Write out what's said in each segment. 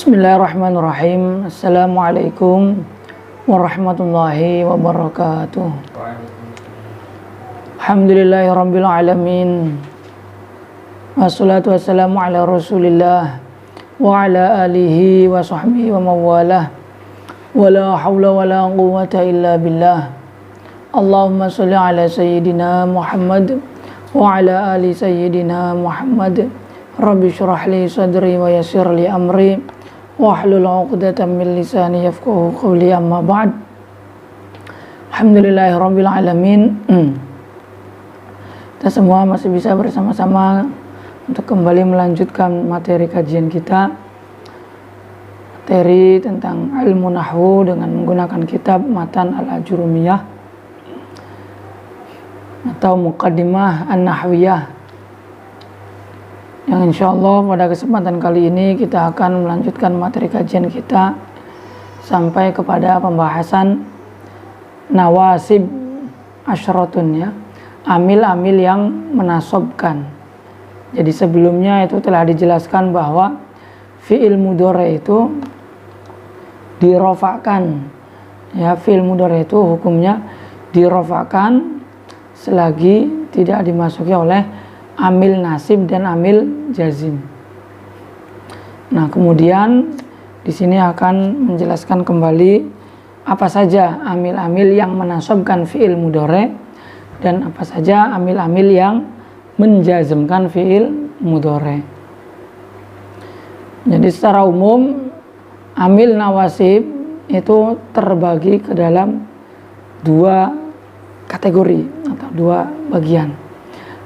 Bismillahirrahmanirrahim. Assalamualaikum warahmatullahi wabarakatuh. Alhamdulillahirabbil alamin. Wassalatu wassalamu ala Rasulillah wa ala alihi wa sahbihi wa mawalah. Wala haula wala quwwata illa billah. Allahumma shalli ala sayyidina Muhammad wa ala ali sayyidina Muhammad. Rabbi shrah li sadri wa yassir li amri wahlul 'uqdatam min lisani yafqahu qawli, amma ba'd. Alhamdulillahirabbil alamin. Kita semua masih bisa bersama-sama untuk kembali melanjutkan materi kajian kita, materi tentang ilmu nahwu dengan menggunakan kitab Matan Al-Ajurumiyah atau Muqaddimah An-Nahwiyah, yang insyaallah pada kesempatan kali ini kita akan melanjutkan materi kajian kita sampai kepada pembahasan nawasib asyratun, ya, amil-amil yang menasobkan. Jadi sebelumnya itu telah dijelaskan bahwa fi'il mudhari itu dirofakkan, ya, fi'il mudhari itu hukumnya dirofakkan selagi tidak dimasuki oleh amil nasib dan amil jazim. Nah, kemudian di sini akan menjelaskan kembali apa saja amil-amil yang menasobkan fi'il mudhari dan apa saja amil-amil yang menjazmkan fi'il mudhari. Jadi secara umum amil nawasib itu terbagi ke dalam dua kategori atau dua bagian.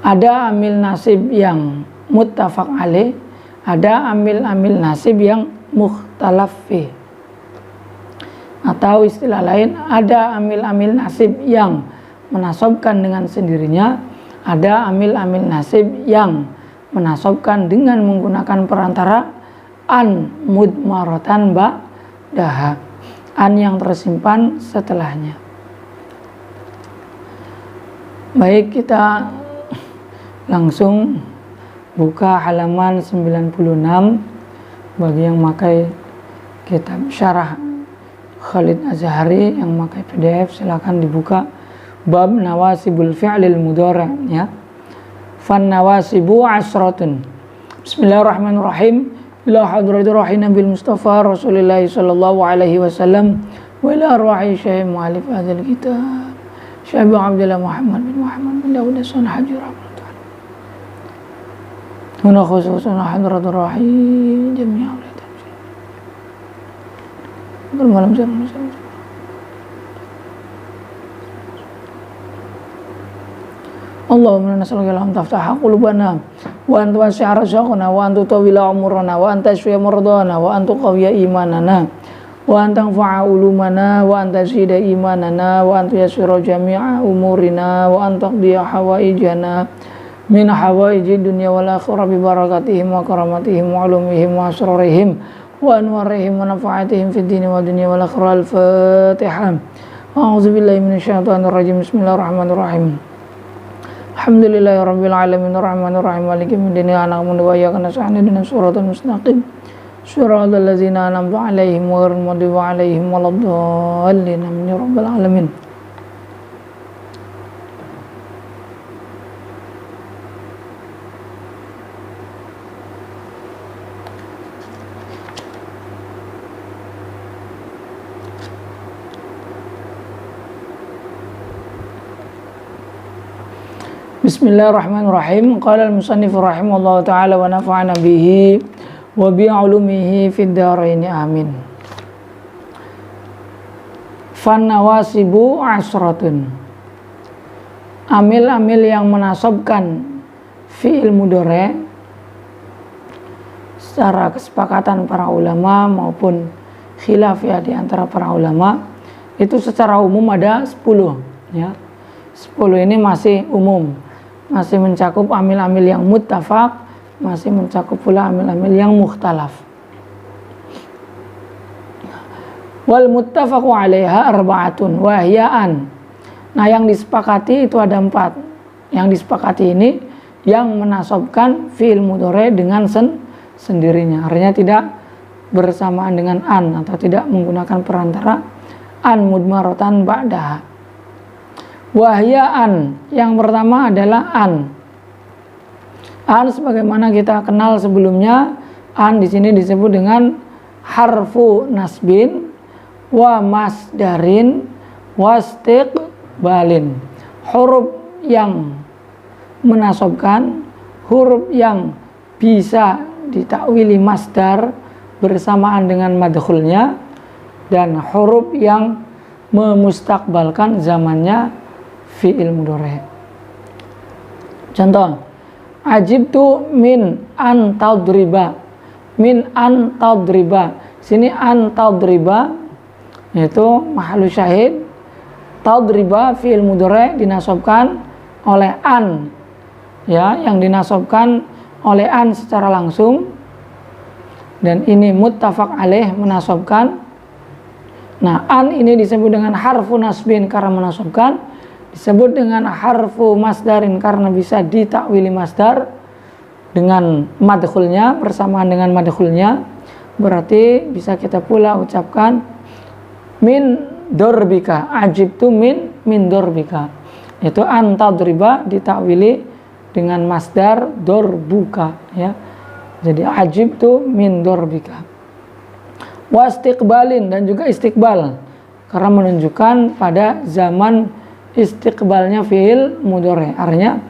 Ada amil nasib yang muttafaq alaih, ada amil-amil nasib yang mukhtalaf fih. Atau istilah lain, ada amil-amil nasib yang menasobkan dengan sendirinya, ada amil-amil nasib yang menasobkan dengan menggunakan perantara an mudmaratan ba'daha, an yang tersimpan setelahnya. Baik, kita langsung buka halaman 96 bagi yang memakai kitab syarah Khalid Azhari, yang memakai PDF silakan dibuka bab nawasibul fi'lil mudhari', ya. Fan nawasibu asratun. Bismillahirrahmanirrahim. Ila hadratir rahin Nabil Mustafa Rasulullah sallallahu alaihi wasallam wa ila arwahi syekh mu'allif hadzal kitab Syekh Abdullah Muhammad bin Dawud as-Sanhajri. Huna khususan hadratur rahim jami'a malam zaman. Allahumma nas'aluka an taftaha qulubana wa an tuwasi'a razaqana wa an tutawwila umurana wa an tashfiya mardana wa an tuqawwiya imanana wa an tanfa'a ulumana wa an tazida imanana wa an tuyassira jami'a umurina wa an taqdiya hawaijana min hawaiji dunya wal akhirah bi barakatihim wa karamatihim wa ulumihim wa asrarihim wa anwarihim wa nafa'atihim fid dini wal dunya wal akhirah. Al-Fatihah. A'udzu billahi minasyaitonir rajim. Bismillahirrahmanirrahim. Alhamdulillahirabbil alamin arrahmanir rahim maliki yaumiddin na'budu wa iyyaka nasta'in ihdinas siratal mustaqim siratal ladzina an'amta 'alaihim ghairil maghdubi 'alaihim waladdallin. Amin ya rabbal alamin. Bismillahirrahmanirrahim. Qala al-musannif rahimahullahu ta'ala wa nafa'ana bihi wa bi 'ulumihi fid dharain, amin. Fan nawasibu asratun. Amil-amil yang menasobkan fi'il mudhari secara kesepakatan para ulama maupun khilaf, ya, di antara para ulama itu secara umum ada 10, ya. 10 ini masih umum, masih mencakup amil-amil yang muttafaq, masih mencakup pula amil-amil yang mukhtalaf. Wal muttafaqu 'alaiha arba'atun wa hiya'an. Nah, yang disepakati itu ada 4. Yang disepakati ini yang menasobkan fi'il mudhari dengan sendirinya. Artinya tidak bersamaan dengan an atau tidak menggunakan perantara an mudmaratan ba'daha. Wahya an, yang pertama adalah an. An sebagaimana kita kenal sebelumnya, an di sini disebut dengan harfu nasbin wa masdarin wastiqbalin. Huruf yang menasobkan, huruf yang bisa ditakwili masdar bersamaan dengan madkhulnya, dan huruf yang memustakbalkan zamannya fi'il mudhari'. Contoh, ajibtu min an tadriba. Min an tadriba. Sini an tadriba yaitu mahallu syahid. Tadriba fi'il mudhari' dinasabkan oleh an, ya, yang dinasabkan oleh an secara langsung, dan ini muttafaq alaih menasabkan. Nah, an ini disebut dengan harfu nasbin karena menasabkan, disebut dengan harfu masdarin karena bisa ditakwili masdar dengan madkhulnya, bersamaan dengan madkhulnya. Berarti bisa kita pula ucapkan min dorbika, ajibtu min dorbika. Itu an tadriba ditakwili dengan masdar dorbuka, ya. Jadi ajibtu min dorbika. Wastiqbalin, dan juga istiqbal karena menunjukkan pada zaman istiqbalnya fi'il mudhari', artinya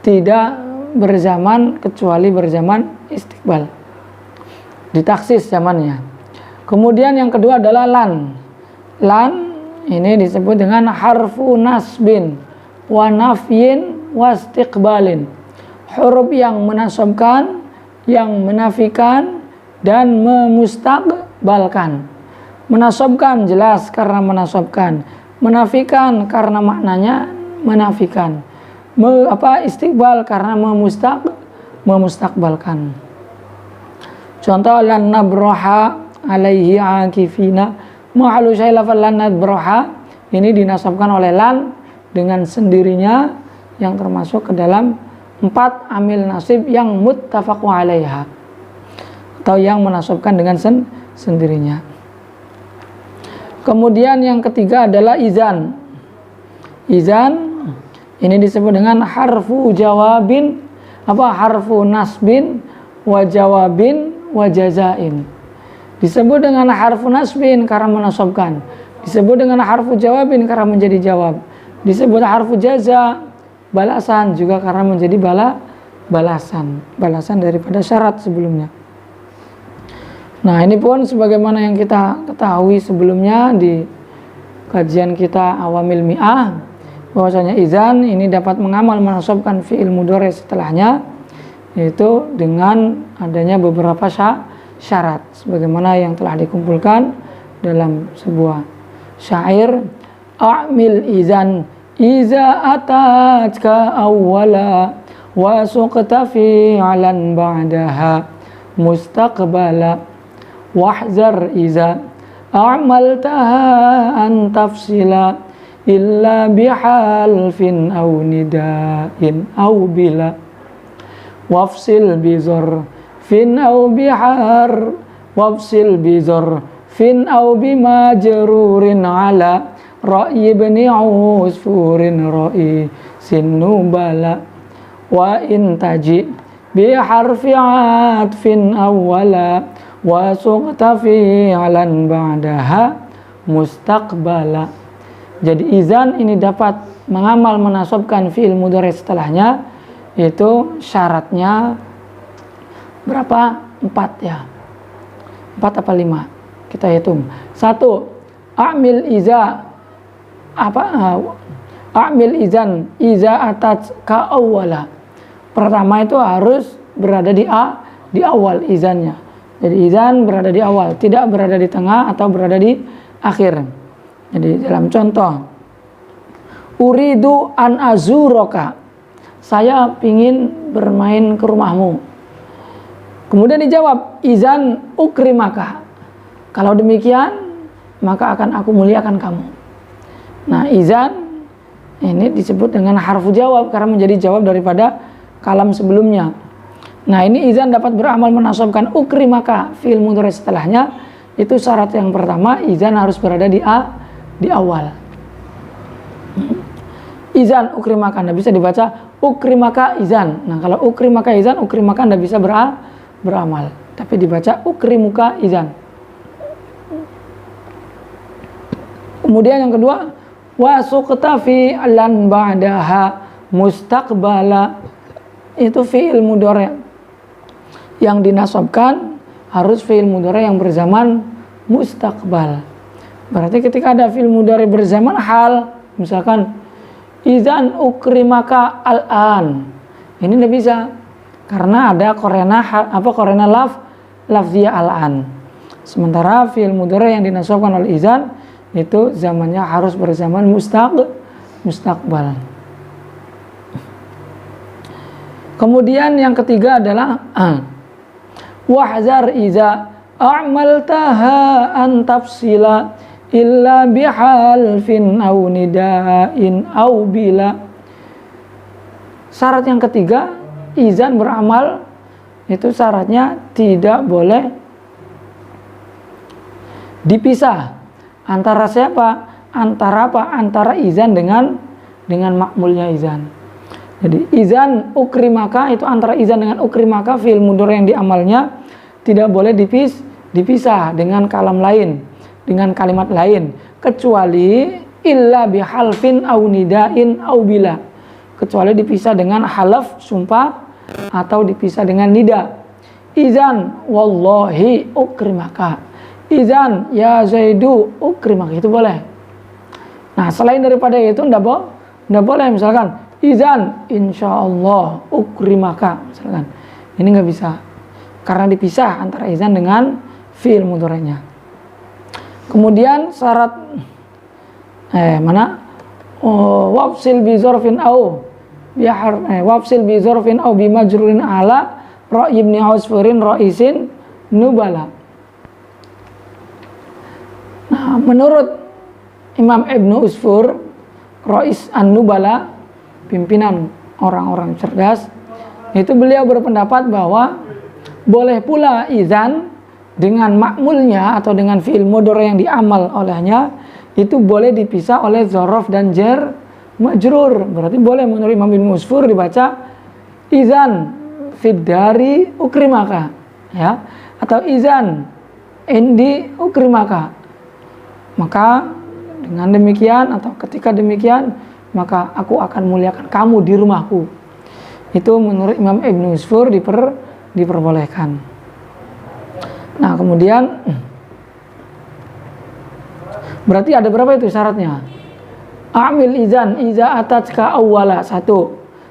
tidak berzaman kecuali berzaman istiqbal, ditaksis zamannya. Kemudian yang kedua adalah lan. Lan ini disebut dengan harfu nasbin wa nafyin wastiqbalin. Huruf yang menasabkan, yang menafikan, dan memustakbalkan. Menasabkan jelas karena menasabkan, menafikan karena maknanya menafikan, istiqbal karena memustakbalkan. Contoh, lan nabraha alaihi akifina. Mahalu syai lafal lan nabraha ini dinasabkan oleh lan dengan sendirinya, yang termasuk ke dalam 4 amil nasib yang muttafaq alaiha, atau yang menasabkan dengan sendirinya. Kemudian yang ketiga adalah izan. Izan ini disebut dengan harfu jawabin, harfu nasbin wa jawabin wa jazain. Disebut dengan harfu nasbin karena menasabkan, disebut dengan harfu jawabin karena menjadi jawab, disebut harfu jaza, balasan, juga karena menjadi balasan daripada syarat sebelumnya. Nah, ini pun sebagaimana yang kita ketahui sebelumnya di kajian kita awamil mi'ah, bahwasanya izan ini dapat mengamal menasabkan fi'il mudhari' setelahnya, yaitu dengan adanya beberapa syarat sebagaimana yang telah dikumpulkan dalam sebuah syair. A'mil izan iza atatka awwala wa suqta fi'lan ba'daha mustaqbala wahzar iza a'maltaha an tafsila illa bihalfin aw nida'in aw bila wafsil bizor fin aw bihar wafsil bizor fin aw bimajrurin ala ra'i ibni usfurin ra'i sinnubala wa in taji biharfi atfin awwala wa suqta fi'lan ba'daha mustaqbala. Jadi izan ini dapat mengamal menasabkan fi'il mudhari' setelahnya, itu syaratnya berapa? 4 ya. 4 apa 5? Kita hitung. 1. A'mil iza a'mil izan iza atat ka awwala. Pertama itu harus berada di awal izannya. Jadi izan berada di awal, tidak berada di tengah atau berada di akhir. Jadi dalam contoh, uridu an azuroka, saya ingin bermain ke rumahmu. Kemudian dijawab, izan ukrimaka, kalau demikian maka akan aku muliakan kamu. Nah, izan ini disebut dengan harfu jawab karena menjadi jawab daripada kalam sebelumnya. Nah, ini izan dapat beramal menasabkan ukrimaka fi'il mudhari setelahnya. Itu syarat yang pertama, izan harus berada di awal. Izan ukrimaka, nggak bisa dibaca ukrimaka izan. Nah, kalau ukrimaka izan, ukrimaka nggak bisa beramal, tapi dibaca ukrimuka izan. Kemudian yang kedua, wasuqta fi'lan ba'daha mustaqbala, itu fi'il mudhari yang dinasabkan harus fi'il mudhari yang berzaman mustaqbal. Berarti ketika ada fi'il mudhari berzaman hal, misalkan izan ukrimaka al-an, ini tidak bisa karena ada korena lafziyah al-an. Sementara fi'il mudhari yang dinasabkan oleh izan itu zamannya harus berzaman mustaqbal. Kemudian yang ketiga adalah wahzar iza a'maltaha an tafsila illa bihalfin aw nida'in aw bila. Syarat yang ketiga, izan beramal itu syaratnya tidak boleh dipisah. Antara siapa? Antara apa? Antara izan dengan makmulnya izan. Jadi izan ukrimaka itu antara izan dengan ukrimaka fi'il mudhari yang diamalnya tidak boleh dipisah dengan kalam lain, dengan kalimat lain, kecuali illa bihalfin aw nida'in aw bila, kecuali dipisah dengan halaf sumpah atau dipisah dengan nida. Izan wallahi ukrimaka, izan ya Zaidu ukrimaka, itu boleh. Nah, selain daripada itu enggak boleh, misalkan izan insyaallah ukrimaka, misalkan. Ini nggak bisa karena dipisah antara izan dengan fi'il mudhari'nya. Kemudian syarat wafsil bi dzarfin au wafsil bi dzarfin au bi majrurin ala ra'y ibn Usfurin ra'isin nubala. Nah, menurut Imam Ibnu Usfur Rais an-Nubala, pimpinan orang-orang cerdas, itu beliau berpendapat bahwa boleh pula izan dengan makmulnya atau dengan fi'il mudhari yang diamal olehnya itu boleh dipisah oleh dzaraf dan jar majrur. Berarti boleh menurut Imam Ibnu Usfur dibaca izan fid dari ukrimaka, ya, atau izan indi ukrimaka. Maka dengan demikian atau ketika demikian, maka aku akan muliakan kamu di rumahku. Itu menurut Imam Ibnu Usfur diperbolehkan. Nah, kemudian berarti ada berapa itu syaratnya? A'mil izan iza atatka awwala, 1.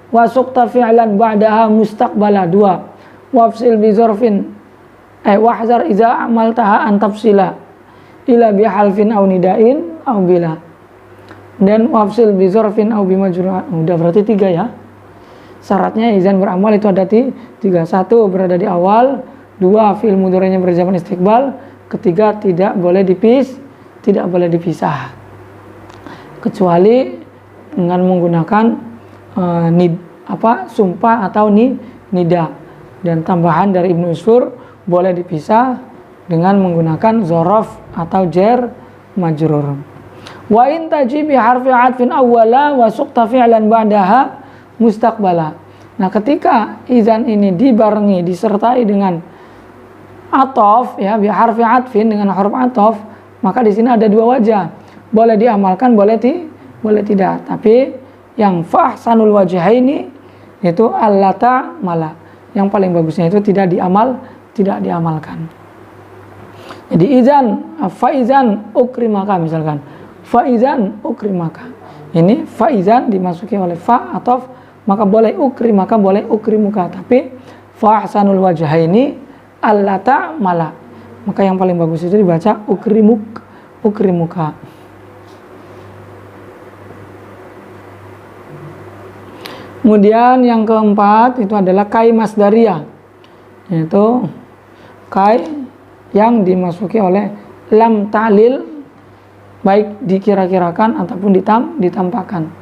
Wasuqta fi'lan ba'daha mustaqbala, 2. Wafsil bi dzarfin wahzar iza amaltaha an tafsila ila bihalfin aw nida'in aw bila. Dan wafsil bi dzarfin aw bi majrur. Udah berarti 3 ya. Syaratnya izan beramal itu ada 3. 1 berada di awal, 2 fi'il mudhari'nya berzaman istiqbal, 3 tidak boleh dipisah. Kecuali dengan menggunakan sumpah atau nida. Dan tambahan dari Ibnu Usfur boleh dipisah dengan menggunakan dzaraf atau jar majrur. Wa in tajibi harfi 'atfin awwala wa suqta fi'lan ba'daha mustaqbala. Nah, ketika izan ini disertai dengan atof, ya, bi harfi 'atfin, dengan huruf atof, maka di sini ada 2 wajah. Boleh diamalkan, boleh tidak. Tapi yang fahsanul wajhaini itu allata mala. Yang paling bagusnya itu tidak diamalkan. Jadi izan, faizan ukrimaka misalkan. Faizan ukrimaka. Ini faizan dimasuki oleh fa atof, maka boleh ukrimaka, boleh ukrimuka. Tapi fahsanul wajhaini allata mala. Maka yang paling bagus itu dibaca ukrimuka. Kemudian yang keempat itu adalah kai masdariyah, yaitu kai yang dimasuki oleh lam ta'lil, baik dikira-kirakan ataupun ditampakkan.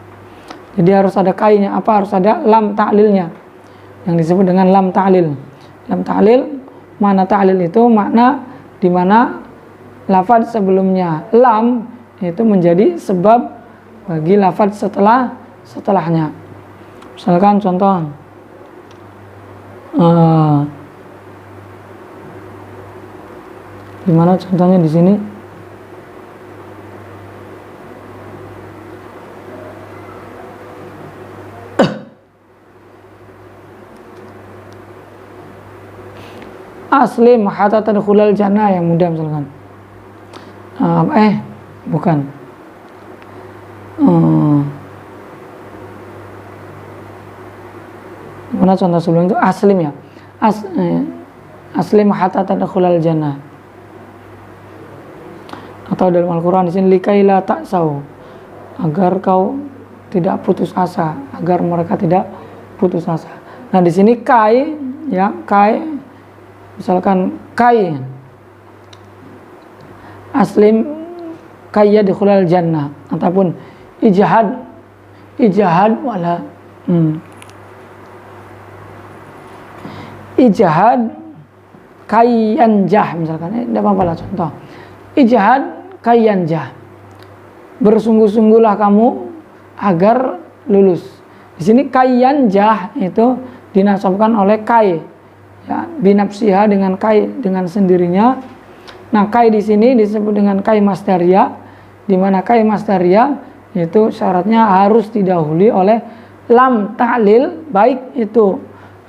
Jadi harus ada kainya, harus ada lam ta'lilnya, yang disebut dengan lam ta'lil. Lam ta'lil, makna ta'lil itu makna di mana lafaz sebelumnya lam itu menjadi sebab bagi lafaz setelahnya. Misalkan contoh gimana contohnya di sini? Aslim hatta tadkhulal jannah, yang mudah misalkan. Bukan. Mana contoh sebelum itu? Aslim ya. Aslim hatta tadkhulal jannah. Atau dalam Al-Qur'an di sini likai la ta'sau, agar kau tidak putus asa, agar mereka tidak putus asa. Nah, di sini kai ya, kai misalkan kai aslim kaya dikhulal jannah, ataupun ijhad wala ijhad kayanjah, misalkan tidak apa-apa lah contoh ijhad kayanjah, bersungguh-sungguhlah kamu agar lulus. Di sini kayanjah itu dinasabkan oleh kai ya, binafsiha, dengan kai, dengan sendirinya. Nah, kai di sini disebut dengan kai masdariyah, di mana kai masdariyah itu syaratnya harus didahului oleh lam ta'lil, baik itu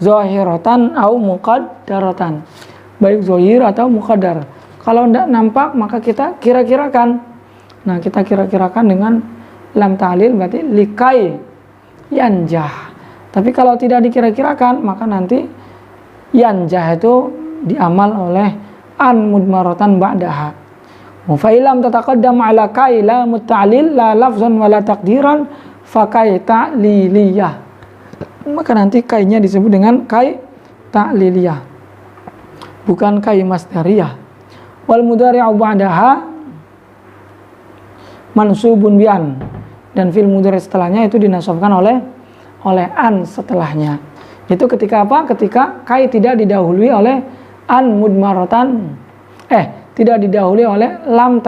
zahiratan atau muqaddaratan, baik zahir atau muqaddar. Kalau tidak nampak maka kita kira-kirakan. Nah, kita kira-kirakan dengan lam ta'lil, berarti likai yanjah. Tapi kalau tidak dikira-kirakan maka nanti yanjah itu diamal oleh an mudmaratan ba'daha. Fa ilam tataqaddam ala kai la muta'lil la lafzan wala taqdiran fa kai ta'liliyah. Maka nanti kainya disebut dengan kai ta'liliyah, bukan kai masdariyah. Wal mudhari'u ba'daha mansubun bi an, dan fil mudhari' setelahnya itu dinasabkan oleh an setelahnya. Itu ketika apa? Ketika kai tidak didahului oleh an mudmaratan, tidak didahului oleh lam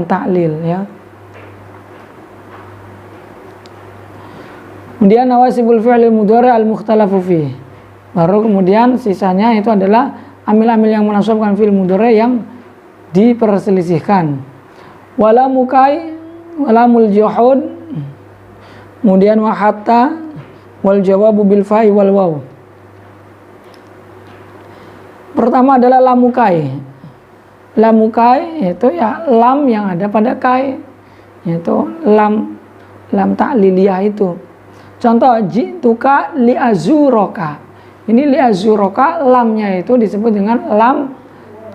ta'lil ya. Kemudian nawasibul fi'lil mudhari' al mukhtalafu fi. Baru kemudian sisanya itu adalah amil-amil yang menasabkan fi'il mudhari' yang diperselisihkan. Wala mukai, wala mul juhud, kemudian wa hatta, wal jawabu bil fa'i wal waw. Pertama adalah lamukai. Lamukai itu ya lam yang ada pada kai, yaitu lam ta'liliyah itu. Contoh jituka li'azuroka. Ini li'azuroka, lamnya itu disebut dengan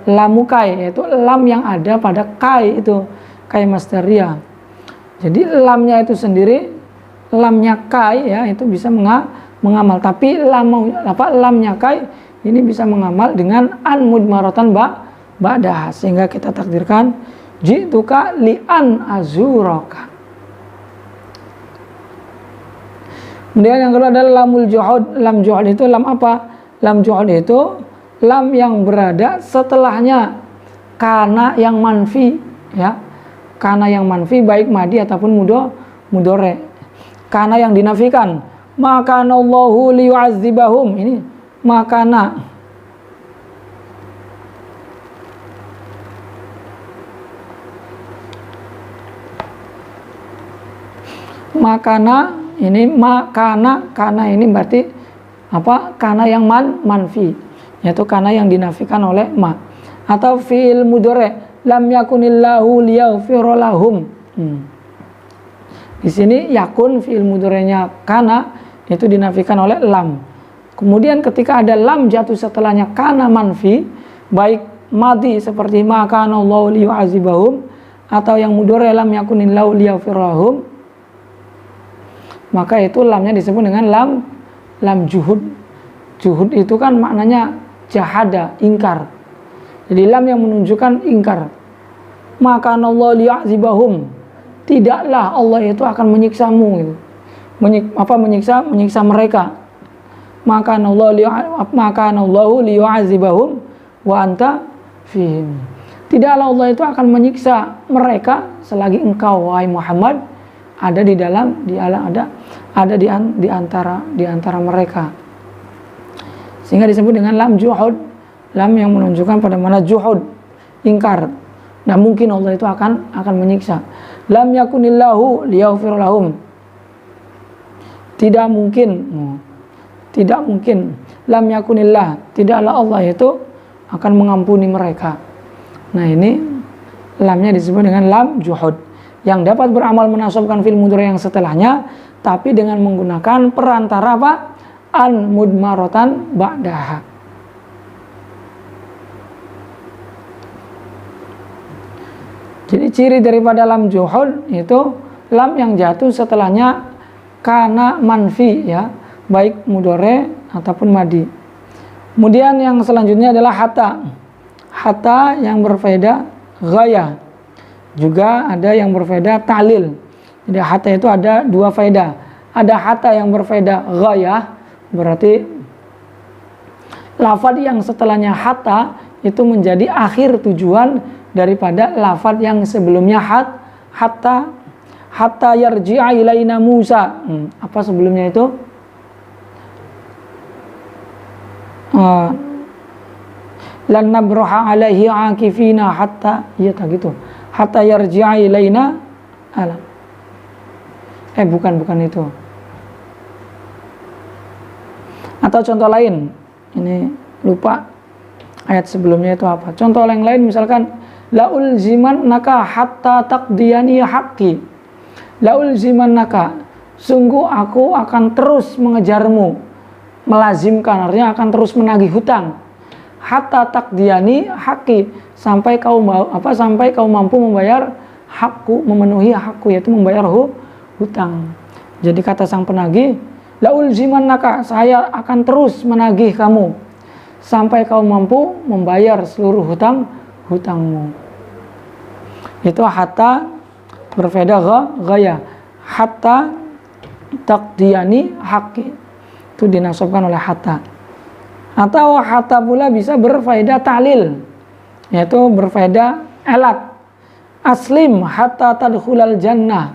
lamukai, yaitu lam yang ada pada kai itu, kai masdariyah. Jadi lamnya itu sendiri, lamnya kai ya, itu bisa mengamal. Tapi lamnya kai ini bisa mengamal dengan an mudmaratan ba'dah, sehingga kita takdirkan jituka li'an azuroka. Kemudian yang kedua adalah lamul juhud. Lam juhud itu lam apa? Lam juhud itu lam yang berada setelahnya kana yang manfi ya. Kana yang manfi baik madi ataupun mudhari. Kana yang dinafikan, maka Allahu liyu'adzibahum, ini makana. Makana ini kana ini berarti apa? Kana yang manfi, yaitu kana yang dinafikan oleh ma. Atau fi'il mudhari' lam yakunillahu liyaghfira lahum. Di sini yakun fi'il mudhari'nya kana itu dinafikan oleh lam. Kemudian ketika ada lam jatuh setelahnya kana manfi, baik madi seperti maka Allahu liyu'adzibahum, atau yang mudhari' lam yakunillahu liyaghfira lahum, maka itu lamnya disebut dengan lam juhud. Juhud itu kan maknanya jahada, ingkar. Jadi lam yang menunjukkan ingkar. Maka Allah liya'zibahum, tidaklah Allah itu akan menyiksamu gitu. Menyiksa mereka. maka anallahu liyu'adzibahum wa anta fihim. Tidaklah Allah itu akan menyiksa mereka selagi engkau wahai Muhammad ada di antara mereka. Sehingga disebut dengan lam juhud, lam yang menunjukkan pada mana juhud, ingkar. Nah, mungkin Allah itu akan menyiksa. Lam yakunillahu liyaghfir lahum. Tidak mungkin lam yakunillah, tidaklah Allah itu akan mengampuni mereka. Nah, ini lamnya disebut dengan lam juhud yang dapat beramal menasabkan fil mudhari yang setelahnya, tapi dengan menggunakan perantara apa? An mudmaratan ba'daha. Jadi ciri daripada lam juhud itu lam yang jatuh setelahnya kana manfi, ya, baik mudhari ataupun madi. Kemudian yang selanjutnya adalah hatta yang berfaedah ghayah. Juga ada yang berfaedah ta'lil. Jadi hatta itu ada dua faedah. Ada hatta yang berfaedah ghayah, berarti lafadz yang setelahnya hatta itu menjadi akhir tujuan daripada lafadz yang sebelumnya hatta yarji'a ilaina Musa. Apa sebelumnya itu? Lan nabraha alaihi akifina hatta, ya tak gitu. Hatta yarji'a ilaina alam. Bukan itu. Atau contoh lain, ini lupa ayat sebelumnya itu apa. Contoh yang lain misalkan laul ziman naka hatta taqdiyani haqqi. Laul ziman naka, sungguh aku akan terus mengejarmu, melazimkan, artinya akan terus menagih hutang. Hatta taqdiyani haqqi, sampai kau mampu membayar hakku, memenuhi hakku, yaitu membayar hutang. Jadi kata sang penagih, laul ziman naka, saya akan terus menagih kamu sampai kau mampu membayar seluruh hutangmu. Itu hatta berfaedah ghayah. Hatta taqdiyani haqqi, itu dinasabkan oleh hatta. Atau hatta pula bisa berfaedah ta'lil, yaitu berfaedah elat. Aslim hatta tadkhulal jannah.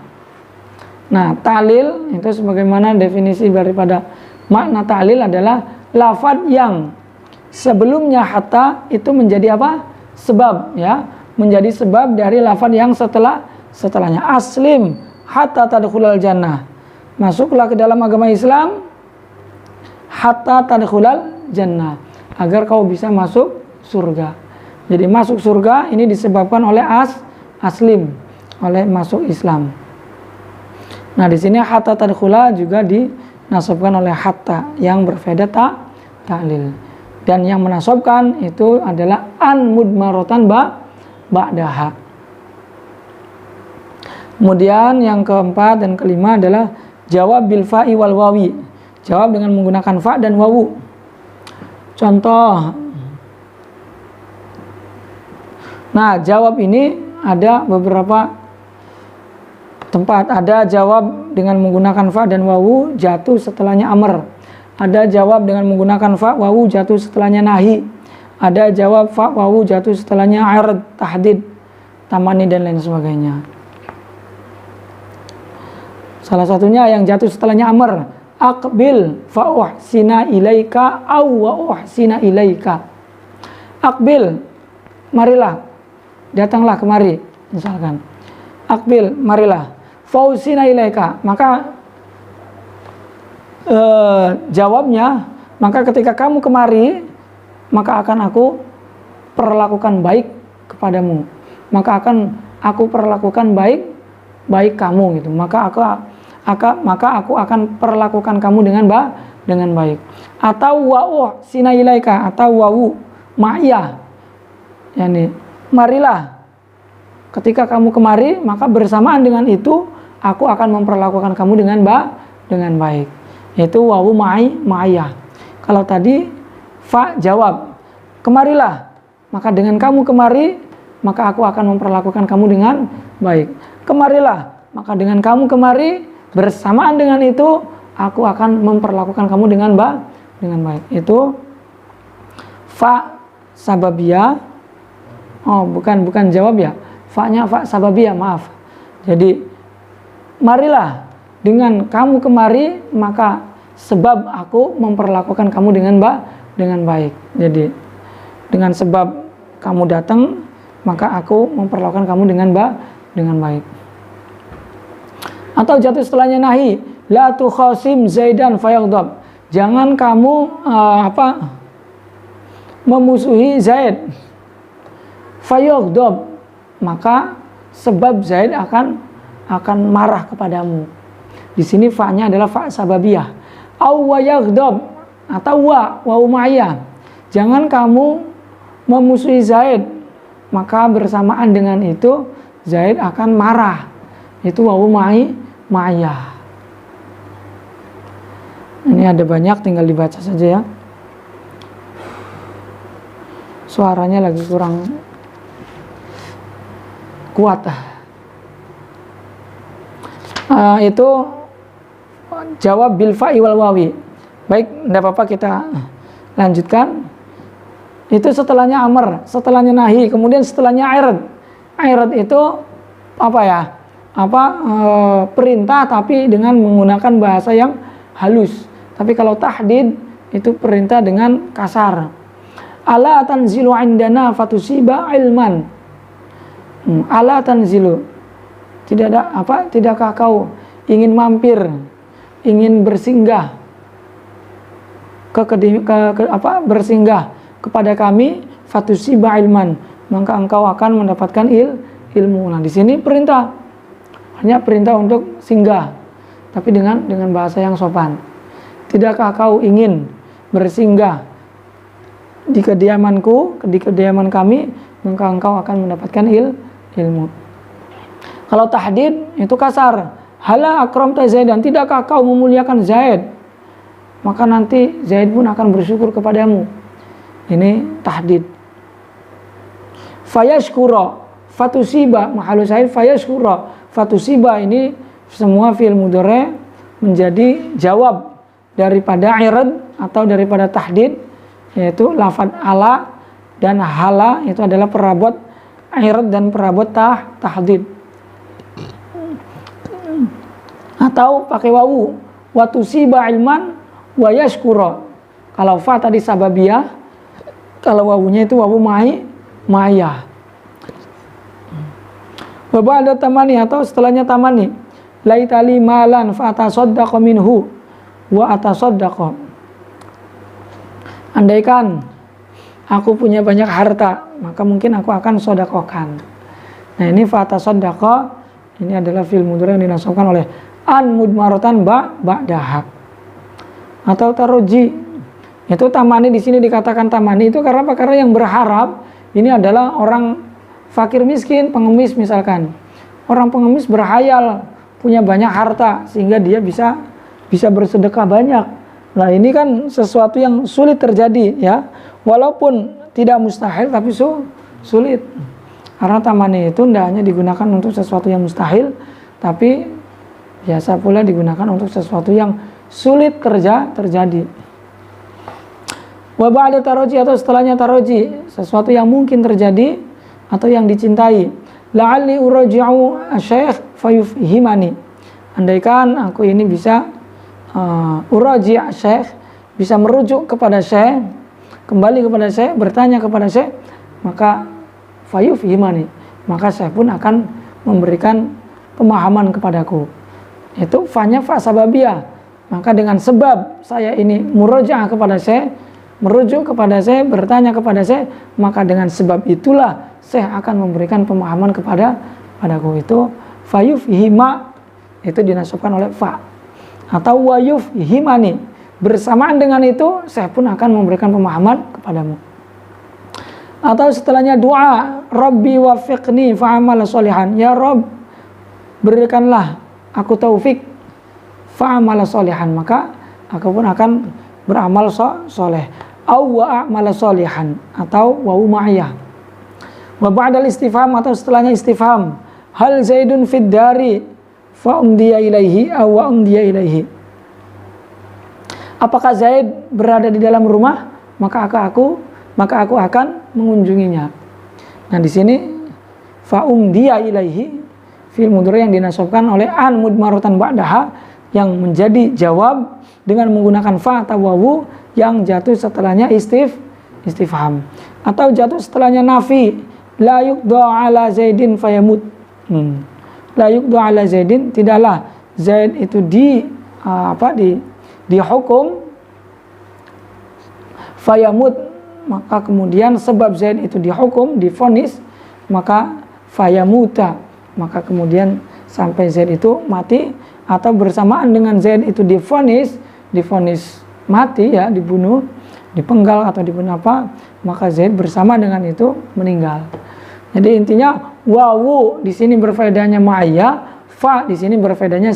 Nah, ta'lil itu sebagaimana definisi daripada makna ta'lil adalah lafadz yang sebelumnya hatta itu menjadi apa? Sebab, ya, menjadi sebab dari lafadz yang setelahnya. Aslim hatta tadkhulal jannah, masuklah ke dalam agama Islam hatta tadkhulal jannah, agar kau bisa masuk surga. Jadi masuk surga ini disebabkan oleh aslim, oleh masuk Islam. Nah, di sini hatta tadkhula juga dinasabkan oleh hatta yang berfaedah ta'lil. Dan yang menasabkan itu adalah an mudmaratan ba'daha. Kemudian yang keempat dan kelima adalah jawab bil fa'i wal wawi. Jawab dengan menggunakan fa dan wawu. Contoh. Nah, jawab ini ada beberapa tempat. Ada jawab dengan menggunakan fa dan wawu jatuh setelahnya amr. Ada jawab dengan menggunakan fa wawu jatuh setelahnya nahi. Ada jawab fa wawu jatuh setelahnya ard, tahdid, tamani dan lain sebagainya. Salah satunya yang jatuh setelahnya amr, aqbil fa uhsina ilaika aw wa uhsina ilaika. Aqbil, marilah, datanglah kemari, misalkan. Aqbil, marilah, fa uhsina ilaika, maka jawabnya, maka ketika kamu kemari, maka akan aku perlakukan baik kepadamu, maka akan aku perlakukan baik kamu gitu. Maka aku akan perlakukan kamu dengan baik. Atau wa sina ilaika, atau wawu ma'iyah, yani marilah, ketika kamu kemari maka bersamaan dengan itu aku akan memperlakukan kamu dengan baik. Itu wawu ma'iyah. Kalau tadi fa jawab, kemarilah, maka dengan kamu kemari maka aku akan memperlakukan kamu dengan baik. Kemarilah, maka dengan kamu kemari, bersamaan dengan itu aku akan memperlakukan kamu dengan baik. Itu fa sababiyah. Oh, bukan jawab ya. Fa-nya fa sababiyah, maaf. Jadi marilah dengan kamu kemari, maka sebab aku memperlakukan kamu dengan baik. Jadi dengan sebab kamu datang, maka aku memperlakukan kamu dengan baik. Atau jatuh setelahnya nahi, la tukhasim Zaidan fayaghdab. Jangan kamu memusuhi Zaid. Fayaghdab, maka sebab Zaid akan marah kepadamu. Di sini fa-nya adalah fa sababiyah. Aw yaghdab, atau wa umayyah. Jangan kamu memusuhi Zaid, maka bersamaan dengan itu Zaid akan marah. Itu wa umayyah. Ini ada banyak, tinggal dibaca saja ya. Suaranya lagi kurang kuat. Itu jawab bil fa'i wal wawi. Baik, tidak apa-apa, kita lanjutkan. Itu setelahnya amr, setelahnya nahi, kemudian setelahnya irad. Irad itu apa ya? Perintah tapi dengan menggunakan bahasa yang halus. Tapi kalau tahdid itu perintah dengan kasar. Ala tanzilu indana fatusiba ilman. Ala tanzilu. Tidakkah kau ingin mampir, ingin bersinggah bersinggah kepada kami, fatusiba ilman, maka engkau akan mendapatkan ilmu. Nah, di sini perintah, hanya perintah untuk singgah, tapi dengan bahasa yang sopan. Tidakkah kau ingin bersinggah di kediamanku, di kediaman kami, maka engkau akan mendapatkan ilmu. Kalau tahdid itu kasar. Hala akramta Zaidan, tidakkah kau memuliakan Zaid, maka nanti Zaid pun akan bersyukur kepadamu. Ini tahdid. Fayashkura fatusiba, mahalu sahid fayashkura fatusiba, ini semua fi'il mudhari menjadi jawab daripada irad atau daripada tahdid, yaitu lafadz ala dan hala itu adalah perabot irad dan perabot tahdid. Atau pakai wawu, watusiba ilman wa yashkura. Kalau fa tadi sababiyah, kalau wawunya itu wawu ma'iyah. Wa ba'da tamani, atau setelahnya tamani, laitali malan fa atasaddaqa minhu wa atasaddaqa. Andaikan aku punya banyak harta, maka mungkin aku akan sodakokan. Nah, ini fa atasaddaqa, ini adalah fi'il mudhari yang dinasabkan oleh an mudmaratan ba'daha. Atau taroji, itu tamani, di sini dikatakan tamani itu karena apa? Karena yang berharap ini adalah orang fakir miskin, pengemis misalkan. Orang pengemis berhayal punya banyak harta sehingga dia bisa bersedekah banyak. Nah, ini kan sesuatu yang sulit terjadi ya. Walaupun tidak mustahil tapi sulit. Karena tamani itu tidak hanya digunakan untuk sesuatu yang mustahil, tapi biasa pula digunakan untuk sesuatu yang sulit terjadi. Wa ba'da taroji, atau setelahnya taroji, sesuatu yang mungkin terjadi atau yang dicintai. La'alli uraji'u asy-syaikh fayufhimani. Andaikan aku ini bisa uraji' asy-syaikh, bisa merujuk kepada syekh, kembali kepada syekh, bertanya kepada syekh, maka fayufhimani, maka syekh pun akan memberikan pemahaman kepadaku. Itu fa-nya fa sababiyah. Maka dengan sebab saya ini murajaah kepada saya, merujuk kepada saya, bertanya kepada saya, maka dengan sebab itulah saya akan memberikan pemahaman kepadaku. Itu fayufhima, itu dinasabkan oleh fa. Atau wayufhimani, bersamaan dengan itu saya pun akan memberikan pemahaman kepadamu. Atau setelahnya doa, Rabbi wafiqni fa'amal sholihan, ya Rabb, berikanlah aku taufik fa'amal sholihan, maka aku pun akan beramal soleh. Au wa'amal sholihan, atau wa'u ma'iyah. Wa ba'dal istifham, atau setelahnya istifham, hal zaidun fid dari fa'umdiya ilaihi aw wa'umdiya ilaihi. apakah Zaid berada di dalam rumah? Maka aku akan mengunjunginya. Nah, di sini dia ilaihi fi'il mudhari yang dinasabkan oleh an mudmaratan ba'daha yang menjadi jawab dengan menggunakan fa atau wawu yang jatuh setelahnya istifham atau jatuh setelahnya nafi. La yuqda ala Zaidin fayamut. La yuqda ala Zaidin, tidaklah Zaid itu dihukum fayamut, maka kemudian sebab Zaid itu dihukum, divonis, maka fayamuta, maka kemudian sampai Zaid itu mati, atau bersamaan dengan Zaid itu divonis mati, ya, dibunuh, dipenggal atau dibunuh maka Zaid bersama dengan itu meninggal. Jadi intinya wawu di sini berfaedahnya ma'iyah, fa di sini berfaedahnya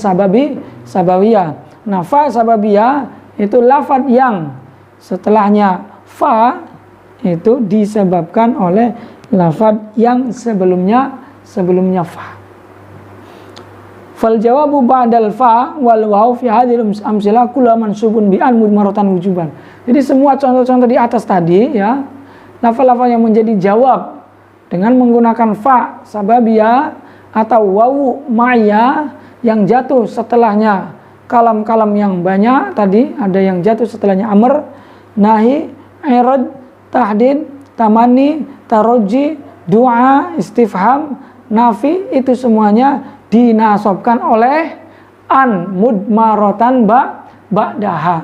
sabawiyah. Nah, fa sababiyah itu lafaz yang setelahnya fa itu disebabkan oleh lafaz yang sebelumnya fa. Fal jawabu ba'dal fa wal waw fi hadhil amsilah kullu mansubun bi an mudmaratan wujuban. Jadi semua contoh-contoh di atas tadi, ya, lafaz-lafaz yang menjadi jawab dengan menggunakan fa sababiyah atau wawu ma'iyah yang jatuh setelahnya kalam-kalam yang banyak tadi, ada yang jatuh setelahnya amr, nahi, irad, tahdid, tamani, taroji, doa, istifham, nafi, itu semuanya dinasabkan oleh an mudmaratan ba'daha,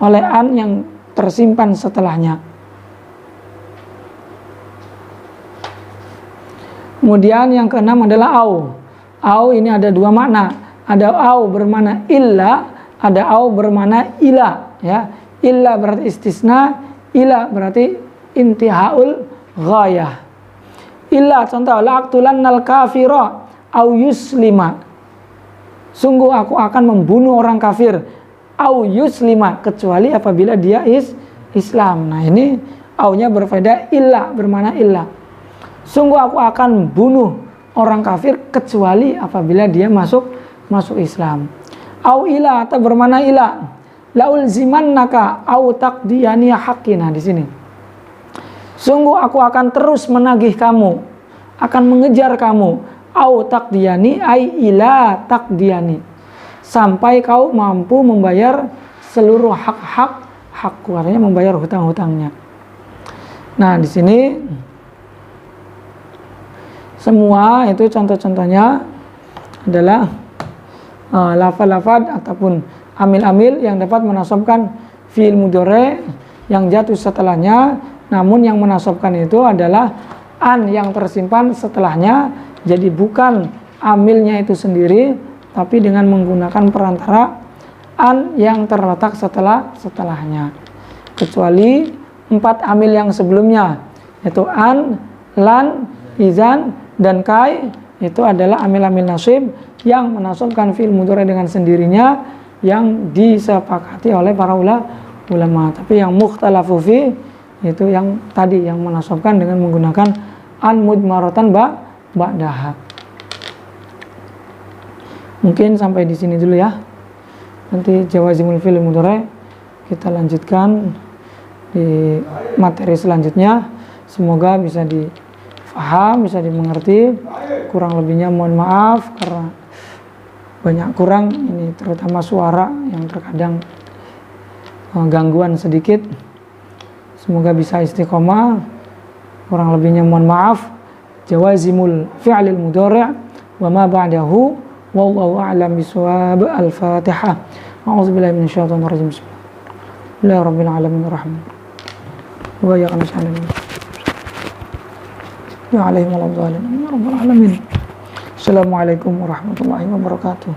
oleh an yang tersimpan setelahnya. Kemudian yang keenam adalah au. Au ini ada dua makna. Ada au bermakna illa, ada au bermakna ila, ya. Illa berarti istisna, ila berarti intihaul ghayah. Illa contoh, la'aqtulannal kafira au yuslima. Sungguh aku akan membunuh orang kafir, au yuslima, kecuali apabila dia Islam. Nah, ini aunya berfaedah illa, bermakna illa. Sungguh aku akan bunuh orang kafir kecuali apabila dia masuk Islam. Au ila atau bermakna ila. Laul zimannaka au taqdiyani haqqina di sini. Sungguh aku akan terus menagih kamu, akan mengejar kamu. Au taqdiyani ai ila taqdiyani. Sampai kau mampu membayar seluruh hakku, artinya membayar hutang-hutangnya. Nah, di sini semua itu contoh-contohnya adalah lafaz-lafaz ataupun amil-amil yang dapat menasabkan fi'il mudhari yang jatuh setelahnya, namun yang menasabkan itu adalah an yang tersimpan setelahnya. Jadi bukan amilnya itu sendiri, tapi dengan menggunakan perantara an yang terletak setelahnya. Kecuali 4 amil yang sebelumnya, yaitu an, lan, izan, dan kai, itu adalah amil-amil nasib yang menasabkan fi'il mudhari dengan sendirinya yang disepakati oleh para ulama. Tapi yang mukhtalafu fi itu yang tadi yang menasabkan dengan menggunakan an mudmaratan ba'daha. Mungkin sampai di sini dulu, ya. Nanti jawazimul fi'il mudhari kita lanjutkan di materi selanjutnya. Semoga bisa difaham, bisa dimengerti. Kurang lebihnya mohon maaf karena banyak kurang ini, terutama suara yang terkadang gangguan sedikit. Semoga bisa istiqomah. Kurang lebihnya mohon maaf. Jawazimul fi'lil mudhari' wa ma ba'dahu wallahu a'lam bishawab. Al-Fatihah. A'udzubillahi minasyaitonir rajim. Bismillahirrahmanirrahim. Alamin wa iyyaka nasta'in. Ya alaihim waladhdallin. Ya rabbal alamin. Assalamualaikum warahmatullahi wabarakatuh.